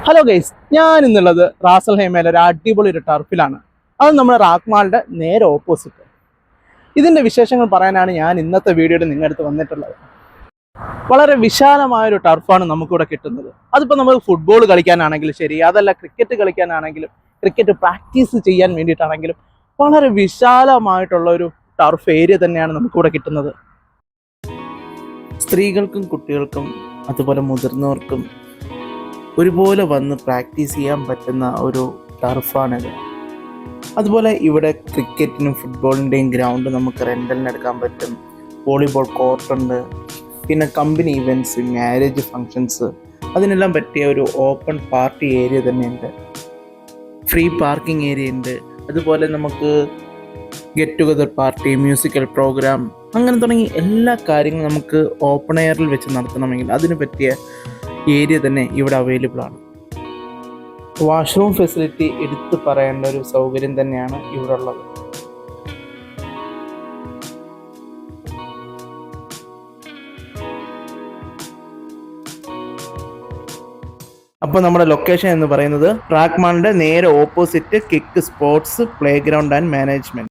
Hello guys, ഞാൻ ഇന്നുള്ളത് Ras al ഹൈമയിലെ ഒരു അടിപൊളി ഒരു ടർഫിലാണ്. അത് നമ്മുടെ റാക്മാളിൻ്റെ നേരെ ഓപ്പോസിറ്റ്. ഇതിൻ്റെ വിശേഷങ്ങൾ പറയാനാണ് ഞാൻ ഇന്നത്തെ വീഡിയോയിൽ നിങ്ങളുടെ അടുത്ത് വന്നിട്ടുള്ളത്. വളരെ വിശാലമായൊരു ടർഫാണ് നമുക്കിവിടെ കിട്ടുന്നത്. അതിപ്പോൾ നമുക്ക് ഫുട്ബോൾ കളിക്കാനാണെങ്കിലും ശരി, അതല്ല ക്രിക്കറ്റ് കളിക്കാനാണെങ്കിലും, ക്രിക്കറ്റ് പ്രാക്ടീസ് ചെയ്യാൻ വേണ്ടിയിട്ടാണെങ്കിലും വളരെ വിശാലമായിട്ടുള്ള ഒരു ടർഫ് ഏരിയ തന്നെയാണ് നമുക്കിവിടെ കിട്ടുന്നത്. സ്ത്രീകൾക്കും കുട്ടികൾക്കും അതുപോലെ മുതിർന്നവർക്കും ഒരുപോലെ വന്ന് പ്രാക്ടീസ് ചെയ്യാൻ പറ്റുന്ന ഒരു ടർഫാണിത്. അതുപോലെ ഇവിടെ ക്രിക്കറ്റിനും ഫുട്ബോളിൻ്റെയും ഗ്രൗണ്ട് നമുക്ക് റെൻ്റലിന് എടുക്കാൻ പറ്റും. വോളിബോൾ കോർട്ടുണ്ട്, പിന്നെ കമ്പനി ഇവൻറ്റ്സ്, മാരേജ് ഫങ്ഷൻസ്, അതിനെല്ലാം പറ്റിയ ഒരു ഓപ്പൺ പാർട്ടി ഏരിയ തന്നെയുണ്ട്. ഫ്രീ പാർക്കിംഗ് ഏരിയ ഉണ്ട്. അതുപോലെ നമുക്ക് get together party, musical programme, അങ്ങനെ തുടങ്ങി എല്ലാ കാര്യങ്ങളും നമുക്ക് ഓപ്പൺ എയറിൽ വെച്ച് നടത്തണമെങ്കിൽ അതിന് പറ്റിയ ഏരിയ തന്നെ ഇവിടെ അവൈലബിൾ ആണ്. വാഷ്റൂം ഫെസിലിറ്റി എടുത്തു പറയേണ്ട ഒരു സൗകര്യം തന്നെയാണ് ഇവിടെ ഉള്ളത്. അപ്പോൾ നമ്മുടെ ലൊക്കേഷൻ എന്ന് പറയുന്നത് റാക്മാളിൻ്റെ നേരെ opposite kick sports play ground and management.